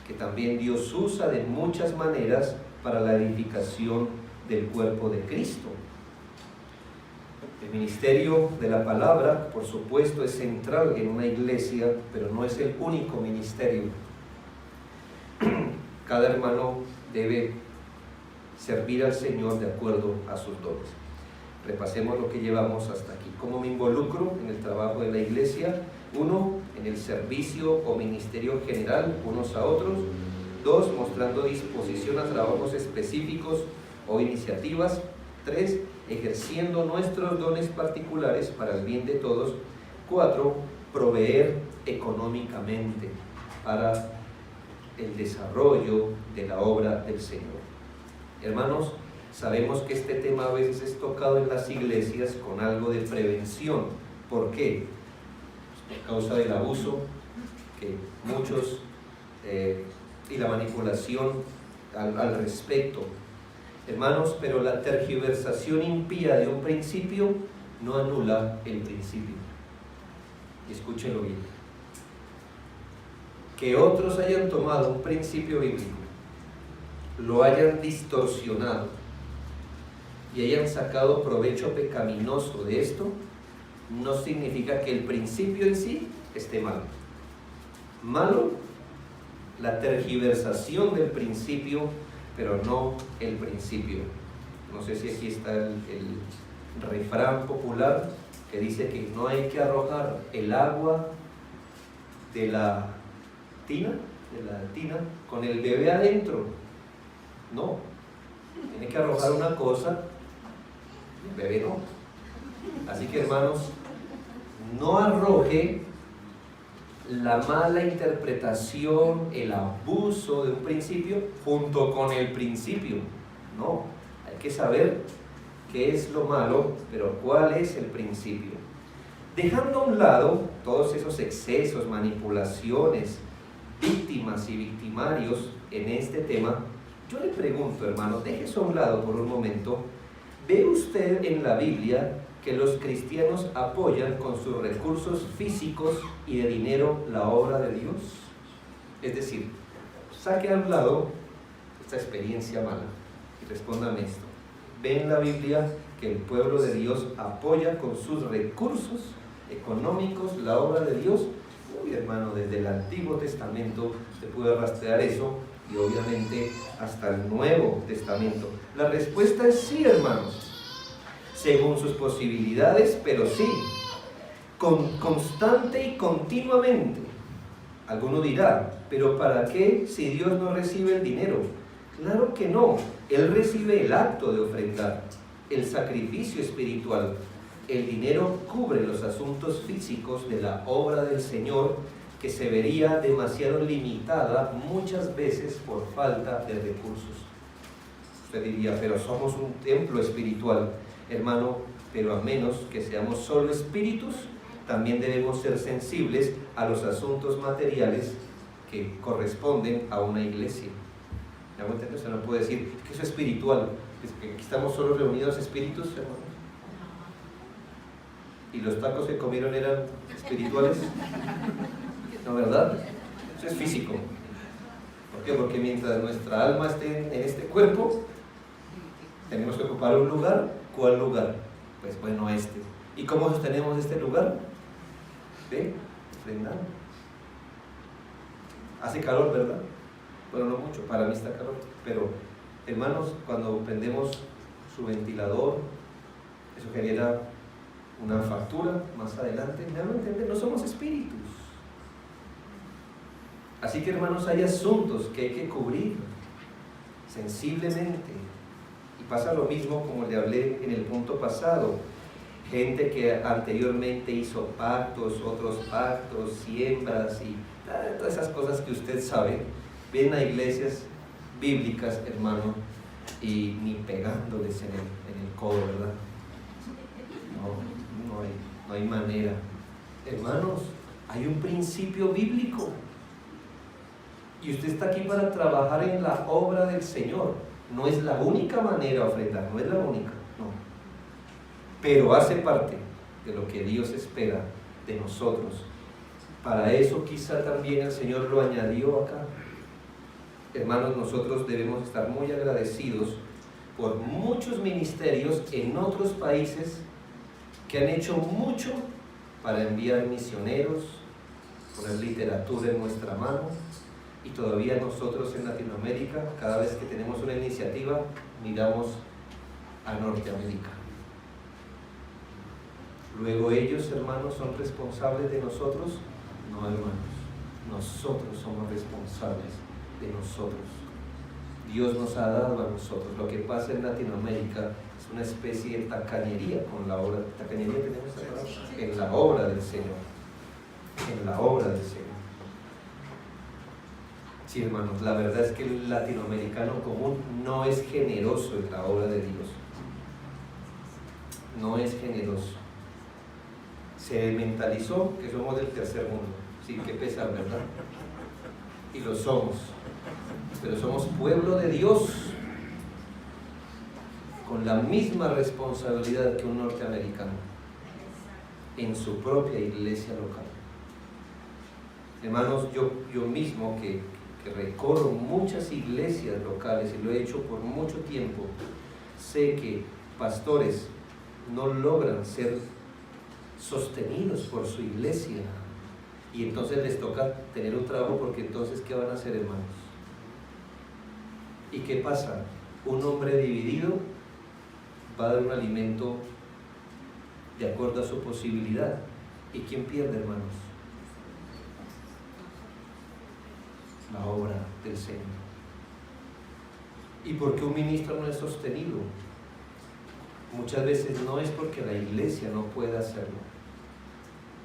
que también Dios usa de muchas maneras para la edificación del cuerpo de Cristo. El ministerio de la palabra, por supuesto, es central en una iglesia, pero no es el único ministerio. Cada hermano debe servir al Señor de acuerdo a sus dones. Repasemos lo que llevamos hasta aquí. ¿Cómo me involucro en el trabajo de la iglesia? 1, en el servicio o ministerio general unos a otros. 2, mostrando disposición a trabajos específicos o iniciativas. 3, ejerciendo nuestros dones particulares para el bien de todos. 4, proveer económicamente para el desarrollo de la obra del Señor. Hermanos, sabemos que este tema a veces es tocado en las iglesias con algo de prevención. ¿Por qué? Pues por causa del abuso que muchos y la manipulación al respecto. Hermanos, pero la tergiversación impía de un principio no anula el principio. Escúchenlo bien. Que otros hayan tomado un principio bíblico, lo hayan distorsionado y hayan sacado provecho pecaminoso de esto, no significa que el principio en sí esté mal. Malo, la tergiversación del principio, pero no el principio. No sé si aquí está el refrán popular que dice que no hay que arrojar el agua de la tina con el bebé adentro. No, tiene que arrojar una cosa, el bebé no. Así que, hermanos, no arroje la mala interpretación, el abuso de un principio junto con el principio. No, hay que saber qué es lo malo, pero cuál es el principio. Dejando a un lado todos esos excesos, manipulaciones, víctimas y victimarios en este tema, yo le pregunto, hermano, deje eso a un lado por un momento. ¿Ve usted en la Biblia que los cristianos apoyan con sus recursos físicos y de dinero la obra de Dios? Es decir, saque a un lado esta experiencia mala y respóndame esto. ¿Ve en la Biblia que el pueblo de Dios apoya con sus recursos económicos la obra de Dios? Uy, hermano, desde el Antiguo Testamento se puede rastrear eso, y obviamente hasta el Nuevo Testamento. La respuesta es sí, hermanos, según sus posibilidades, pero sí, constante y continuamente. Alguno dirá, ¿pero para qué si Dios no recibe el dinero? Claro que no, Él recibe el acto de ofrendar, el sacrificio espiritual. El dinero cubre los asuntos físicos de la obra del Señor, que se vería demasiado limitada muchas veces por falta de recursos. Usted diría, pero somos un templo espiritual. Hermano, pero a menos que seamos solo espíritus, también debemos ser sensibles a los asuntos materiales que corresponden a una iglesia. ¿Me hago entender? Usted no puede decir que eso es espiritual, es que aquí estamos solo reunidos espíritus, hermanos. ¿Y los tacos que comieron eran espirituales? ¿No, verdad? Eso es físico. ¿Por qué? Porque mientras nuestra alma esté en este cuerpo, tenemos que ocupar un lugar. ¿Cuál lugar? Pues bueno, este. ¿Y cómo sostenemos este lugar? Ofrendando. Hace calor, ¿verdad? Bueno, no mucho, para mí está calor. Pero, hermanos, cuando prendemos su ventilador, eso genera una factura más adelante. ¿Me hago entender? No somos espíritus. Así que, hermanos, hay asuntos que hay que cubrir sensiblemente. Y pasa lo mismo como le hablé en el punto pasado. Gente que anteriormente hizo pactos, otros pactos, siembras y todas esas cosas que usted sabe. Ven a iglesias bíblicas, hermano, y ni pegándoles en el codo, ¿verdad? No hay manera. Hermanos, hay un principio bíblico. Y usted está aquí para trabajar en la obra del Señor. No es la única manera de ofrendar, no es la única, no. Pero hace parte de lo que Dios espera de nosotros. Para eso quizá también el Señor lo añadió acá. Hermanos, nosotros debemos estar muy agradecidos por muchos ministerios en otros países que han hecho mucho para enviar misioneros, poner literatura en nuestra mano. Y todavía nosotros en Latinoamérica, cada vez que tenemos una iniciativa, miramos a Norteamérica. Luego ellos, hermanos, son responsables de nosotros. No, hermanos, nosotros somos responsables de nosotros. Dios nos ha dado a nosotros. Lo que pasa en Latinoamérica es una especie de tacañería con la obra. ¿Tacañería tenemos esta palabra? En la obra del Señor. En la obra del Señor. Sí, hermanos, la verdad es que el latinoamericano común no es generoso en la obra de Dios. No es generoso. Se mentalizó que somos del tercer mundo. Sí, qué pesar, ¿verdad? Y lo somos. Pero somos pueblo de Dios, con la misma responsabilidad que un norteamericano en su propia iglesia local. Hermanos, yo mismo que recorro muchas iglesias locales y lo he hecho por mucho tiempo, sé que pastores no logran ser sostenidos por su iglesia y entonces les toca tener un trabajo, porque entonces ¿qué van a hacer, hermanos? ¿Y qué pasa? Un hombre dividido va a dar un alimento de acuerdo a su posibilidad. ¿Y quién pierde, hermanos? La obra del Señor. ¿Y por qué un ministro no es sostenido? Muchas veces no es porque la iglesia no pueda hacerlo,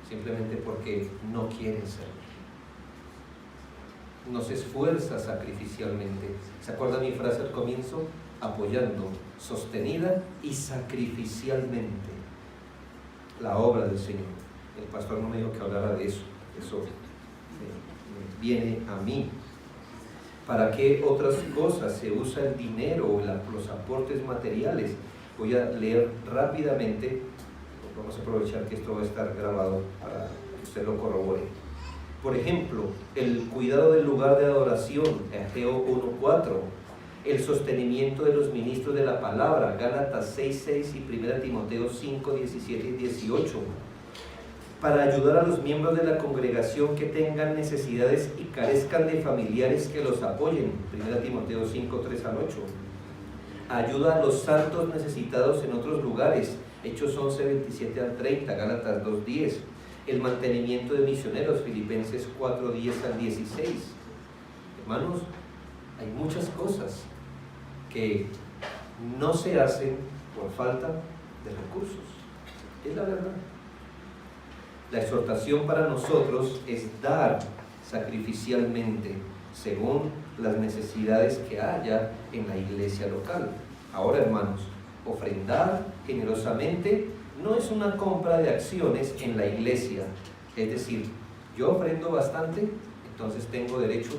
simplemente porque no quieren serlo. No se esfuerza sacrificialmente. ¿Se acuerda mi frase al comienzo? Apoyando, sostenida y sacrificialmente la obra del Señor. El pastor no me dijo que hablara de eso. Eso viene a mí. ¿Para qué otras cosas se usa el dinero o los aportes materiales? Voy a leer rápidamente. Vamos a aprovechar que esto va a estar grabado para que usted lo corrobore. Por ejemplo, el cuidado del lugar de adoración, Ageo 1:4, el sostenimiento de los ministros de la palabra, Gálatas 6:6 y 1 Timoteo 5:17 y 18, para ayudar a los miembros de la congregación que tengan necesidades y carezcan de familiares que los apoyen, 1 Timoteo 5:3 al 8, ayuda a los santos necesitados en otros lugares, Hechos 11:27 al 30, Gálatas 2:10, el mantenimiento de misioneros, Filipenses 4:10 al 16. Hermanos, hay muchas cosas que no se hacen por falta de recursos. Es la verdad. La exhortación para nosotros es dar sacrificialmente según las necesidades que haya en la iglesia local. Ahora, hermanos, ofrendar generosamente no es una compra de acciones en la iglesia. Es decir, yo ofrendo bastante, entonces tengo derecho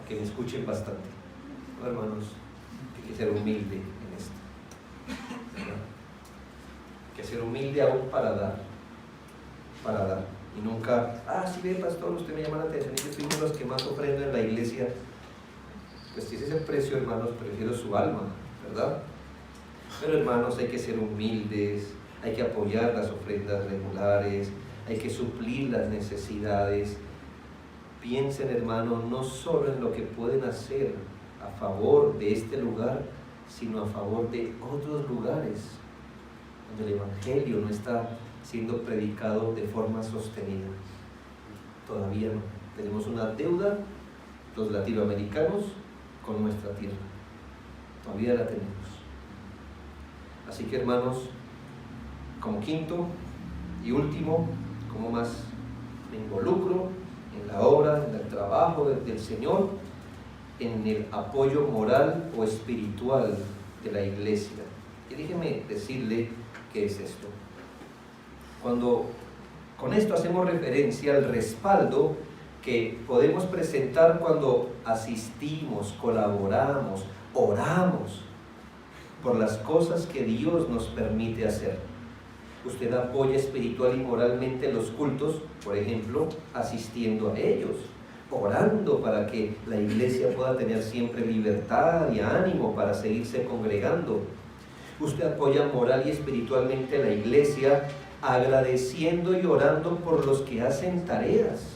a que me escuchen bastante. No, hermanos, hay que ser humilde en esto, ¿verdad? Hay que ser humilde aún para dar. Y nunca, sí ve, pastor, usted me llama la atención y yo soy uno de los que más ofrendo en la iglesia. Pues si ese es el precio, hermanos, prefiero su alma, ¿verdad? Pero, hermanos, hay que ser humildes, hay que apoyar las ofrendas regulares, hay que suplir las necesidades. Piensen, hermanos, no solo en lo que pueden hacer a favor de este lugar, sino a favor de otros lugares donde el evangelio no está siendo predicado de forma sostenida. Todavía no. Tenemos una deuda, los latinoamericanos, con nuestra tierra. Todavía la tenemos. Así que, hermanos, como quinto y último, ¿cómo más me involucro en la obra, en el trabajo del Señor? En el apoyo moral o espiritual de la iglesia. Y déjeme decirle qué es esto. Cuando con esto hacemos referencia al respaldo que podemos presentar cuando asistimos, colaboramos, oramos por las cosas que Dios nos permite hacer. Usted apoya espiritual y moralmente los cultos, por ejemplo, asistiendo a ellos, orando para que la iglesia pueda tener siempre libertad y ánimo para seguirse congregando. Usted apoya moral y espiritualmente a la iglesia, agradeciendo y orando por los que hacen tareas,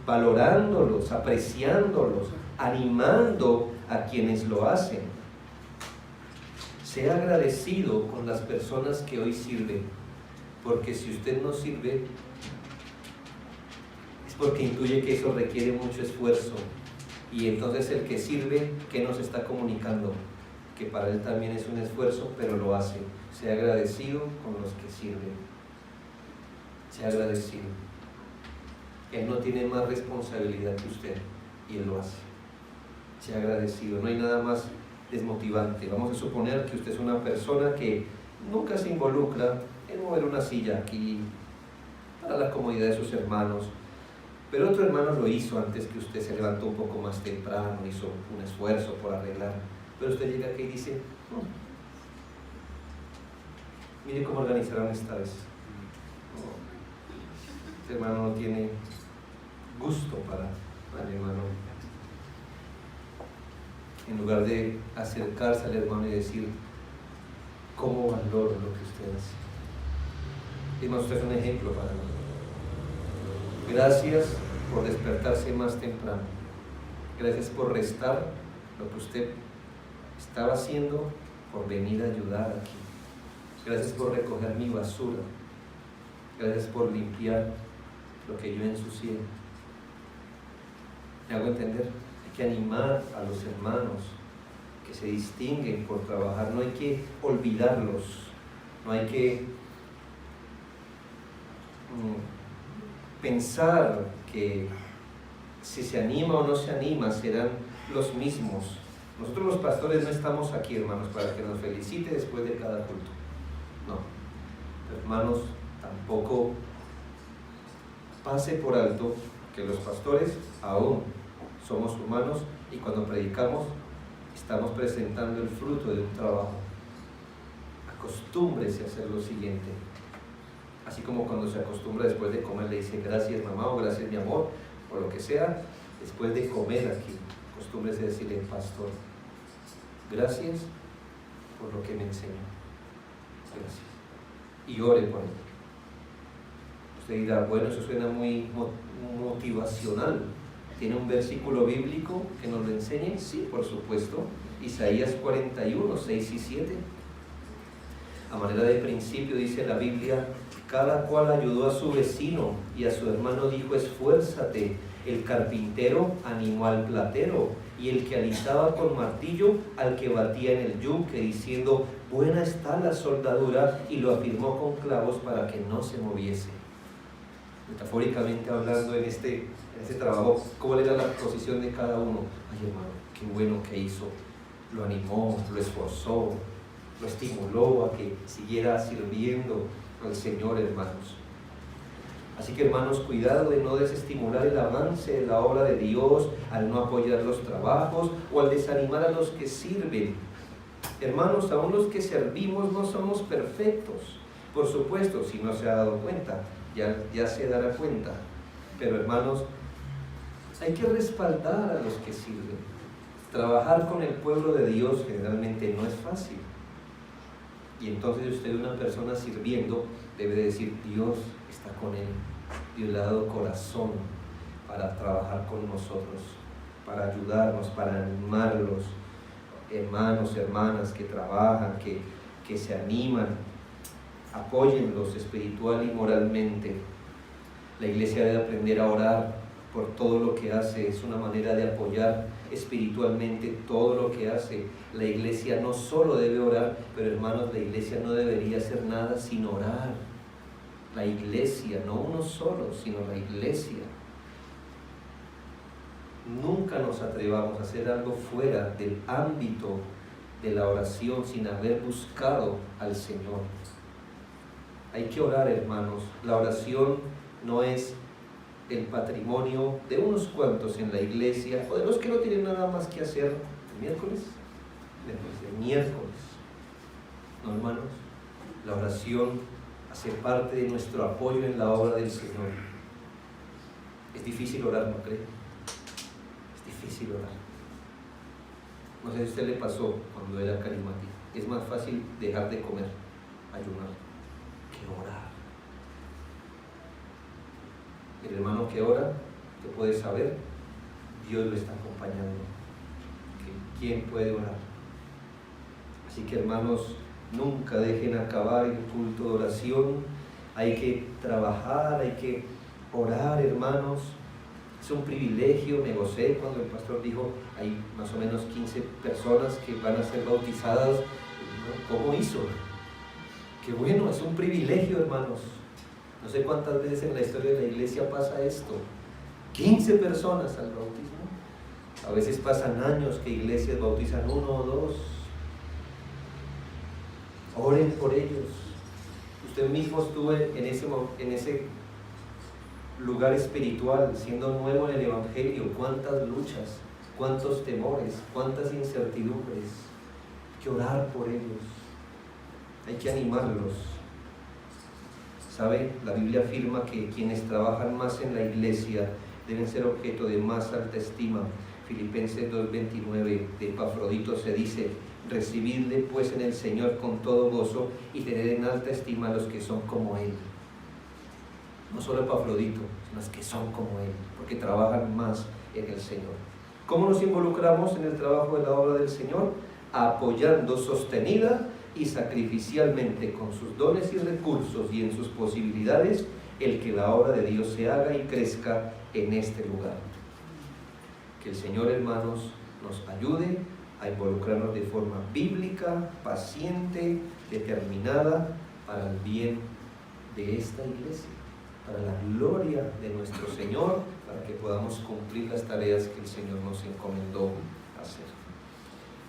valorándolos, apreciándolos, animando a quienes lo hacen. Sea agradecido con las personas que hoy sirven, porque si usted no sirve, es porque intuye que eso requiere mucho esfuerzo. Y entonces el que sirve, ¿qué nos está comunicando? Que para él también es un esfuerzo, pero lo hace. Sea agradecido con los que sirven. Sea agradecido. Él no tiene más responsabilidad que usted y él lo hace. Sea agradecido. No hay nada más desmotivante. Vamos a suponer que usted es una persona que nunca se involucra en mover una silla aquí para la comodidad de sus hermanos, pero otro hermano lo hizo antes que usted, se levantó un poco más temprano, hizo un esfuerzo por arreglar, pero usted llega aquí y dice, mire cómo organizaron esta vez. Este hermano no tiene gusto para el hermano. En lugar de acercarse al hermano y decir, ¿cómo valoro lo que usted hace? Y usted es un ejemplo para nosotros. Gracias por despertarse más temprano. Gracias por restar lo que usted estaba haciendo, por venir a ayudar aquí. Gracias por recoger mi basura. Gracias por limpiar lo que yo ensucié. ¿Me hago entender? Hay que animar a los hermanos que se distinguen por trabajar. No hay que olvidarlos. No hay que pensar que si se anima o no se anima serán los mismos. Nosotros los pastores no estamos aquí, hermanos, para que nos felicite después de cada culto. No. Hermanos, tampoco pase por alto que los pastores aún somos humanos y cuando predicamos estamos presentando el fruto de un trabajo. Acostúmbrese a hacer lo siguiente. Así como cuando se acostumbra después de comer le dice gracias mamá o gracias mi amor o lo que sea, después de comer aquí, acostúmbrese a decirle pastor, gracias por lo que me enseñó. Gracias. Y ore por él. Usted dirá, bueno, eso suena muy motivacional. ¿Tiene un versículo bíblico que nos lo enseñe? Sí, por supuesto. Isaías 41, 6 y 7. A manera de principio dice la Biblia, cada cual ayudó a su vecino y a su hermano dijo, esfuérzate. El carpintero animó al platero y el que alisaba con martillo al que batía en el yunque, diciendo, buena está la soldadura, y lo afirmó con clavos para que no se moviese. Metafóricamente hablando, en este trabajo, ¿cómo era la posición de cada uno? Ay, hermano, qué bueno que hizo. Lo animó, lo esforzó, lo estimuló a que siguiera sirviendo al Señor, hermanos. Así que, hermanos, cuidado de no desestimular el avance de la obra de Dios al no apoyar los trabajos o al desanimar a los que sirven. Hermanos, aún los que servimos no somos perfectos. Por supuesto, si no se ha dado cuenta, ya se dará cuenta. Pero, hermanos, hay que respaldar a los que sirven. Trabajar con el pueblo de Dios generalmente no es fácil. Y entonces usted, una persona sirviendo, debe decir, Dios está con él. Dios le ha dado corazón para trabajar con nosotros, para ayudarnos, para animarlos. Hermanos, hermanas que trabajan, que se animan, apóyenlos espiritual y moralmente. La iglesia debe aprender a orar por todo lo que hace, es una manera de apoyar espiritualmente todo lo que hace. La iglesia no solo debe orar, pero hermanos, la iglesia no debería hacer nada sin orar. La iglesia, no uno solo, sino la iglesia. Nunca nos atrevamos a hacer algo fuera del ámbito de la oración sin haber buscado al Señor. Hay que orar, hermanos. La oración no es el patrimonio de unos cuantos en la iglesia o de los que no tienen nada más que hacer el miércoles. No, hermanos, la oración hace parte de nuestro apoyo en la obra del Señor. Es difícil orar, ¿no cree? Es difícil orar. No sé si a usted le pasó cuando era carismático. Es más fácil dejar de comer, ayunar, que orar. El hermano que ora, te puede saber, Dios lo está acompañando. ¿Quién puede orar? Así que, hermanos, nunca dejen acabar el culto de oración hay que trabajar, hay que orar, hermanos. Es un privilegio, me gocé cuando el pastor dijo, hay más o menos 15 personas que van a ser bautizadas. ¿Cómo hizo? Qué bueno, es un privilegio, hermanos. No sé cuántas veces en la historia de la iglesia pasa esto. 15 personas al bautismo. A veces pasan años que iglesias bautizan 1 o 2. Oren por ellos. Usted mismo estuvo en ese lugar espiritual, siendo nuevo en el Evangelio. Cuántas luchas, cuántos temores, cuántas incertidumbres. Hay que orar por ellos, hay que animarlos. ¿Sabe? La Biblia afirma que quienes trabajan más en la iglesia deben ser objeto de más alta estima. Filipenses 2:29 de Epafrodito se dice: recibidle pues en el Señor con todo gozo y tened en alta estima a los que son como Él. No solo Epafrodito, sino los que son como Él, porque trabajan más en el Señor. ¿Cómo nos involucramos en el trabajo de la obra del Señor? Apoyando sostenida y sacrificialmente con sus dones y recursos y en sus posibilidades el que la obra de Dios se haga y crezca en este lugar. Que el Señor, hermanos, nos ayude a involucrarnos de forma bíblica, paciente, determinada, para el bien de esta iglesia, para la gloria de nuestro Señor, para que podamos cumplir las tareas que el Señor nos encomendó hacer.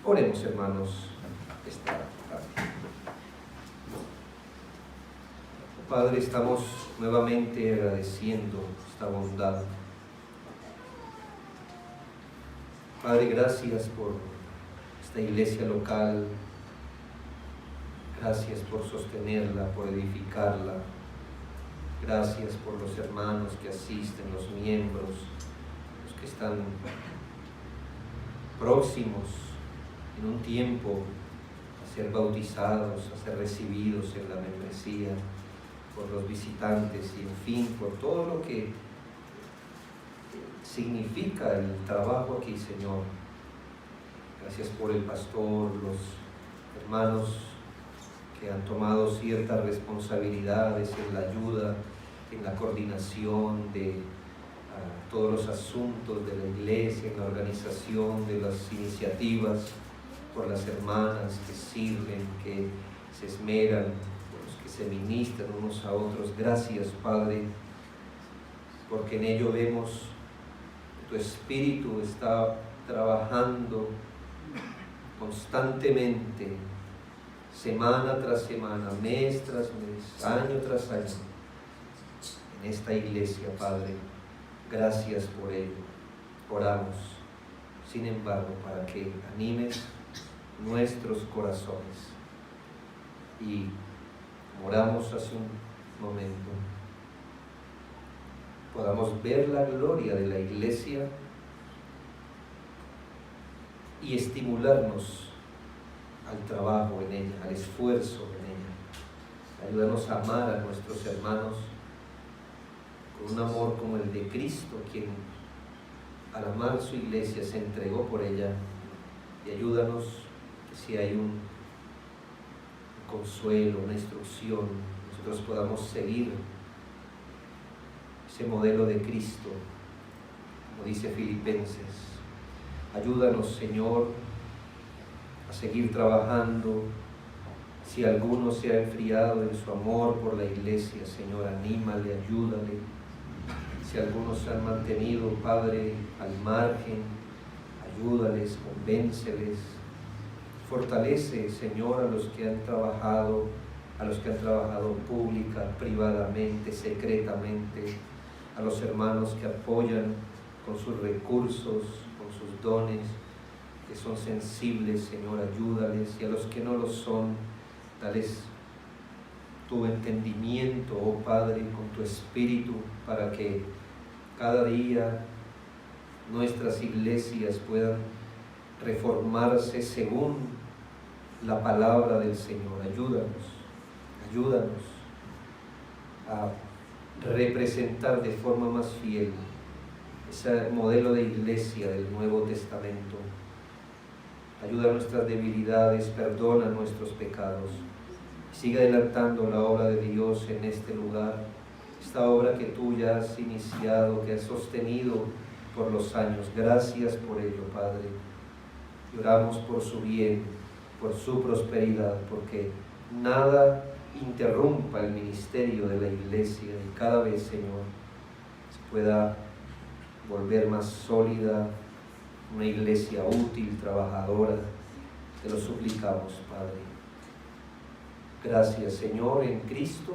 Oremos, hermanos, esta tarde. Padre, estamos nuevamente agradeciendo esta bondad. Padre, gracias por esta iglesia local, gracias por sostenerla, por edificarla, gracias por los hermanos que asisten, los miembros, los que están próximos en un tiempo a ser bautizados, a ser recibidos en la membresía, por los visitantes y en fin, por todo lo que significa el trabajo aquí, Señor. Gracias por el pastor, los hermanos que han tomado ciertas responsabilidades en la ayuda, en la coordinación de todos los asuntos de la iglesia, en la organización de las iniciativas, por las hermanas que sirven, que se esmeran, por los que se ministran unos a otros. Gracias, Padre, porque en ello vemos que tu Espíritu está trabajando constantemente, semana tras semana, mes tras mes, año tras año, en esta iglesia, Padre. Gracias por ello. Oramos, sin embargo, para que animes nuestros corazones. Y como oramos hace un momento, podamos ver la gloria de la iglesia y estimularnos al trabajo en ella, al esfuerzo en ella. Ayúdanos a amar a nuestros hermanos con un amor como el de Cristo, quien al amar su iglesia se entregó por ella. Y ayúdanos que si hay un consuelo, una instrucción, nosotros podamos seguir ese modelo de Cristo, como dice Filipenses. Ayúdanos, Señor, a seguir trabajando. Si alguno se ha enfriado en su amor por la iglesia, Señor, anímale, ayúdale. Si algunos se han mantenido, Padre, al margen, ayúdales, convénceles. Fortalece, Señor, a los que han trabajado pública, privadamente, secretamente, a los hermanos que apoyan con sus recursos, con sus dones, que son sensibles, Señor, ayúdales. Y a los que no lo son, dales tu entendimiento, oh Padre, con tu Espíritu, para que cada día nuestras iglesias puedan reformarse según la palabra del Señor. Ayúdanos a representar de forma más fiel ese modelo de iglesia del Nuevo Testamento. Ayuda a nuestras debilidades, perdona nuestros pecados. Sigue adelantando la obra de Dios en este lugar, esta obra que tú ya has iniciado, que has sostenido por los años. Gracias por ello, Padre. Y oramos por su bien, por su prosperidad, porque nada interrumpa el ministerio de la iglesia y cada vez, Señor, se pueda volver más sólida, una iglesia útil, trabajadora. Te lo suplicamos, Padre. Gracias, Señor, en Cristo,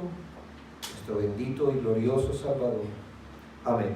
nuestro bendito y glorioso Salvador. Amén.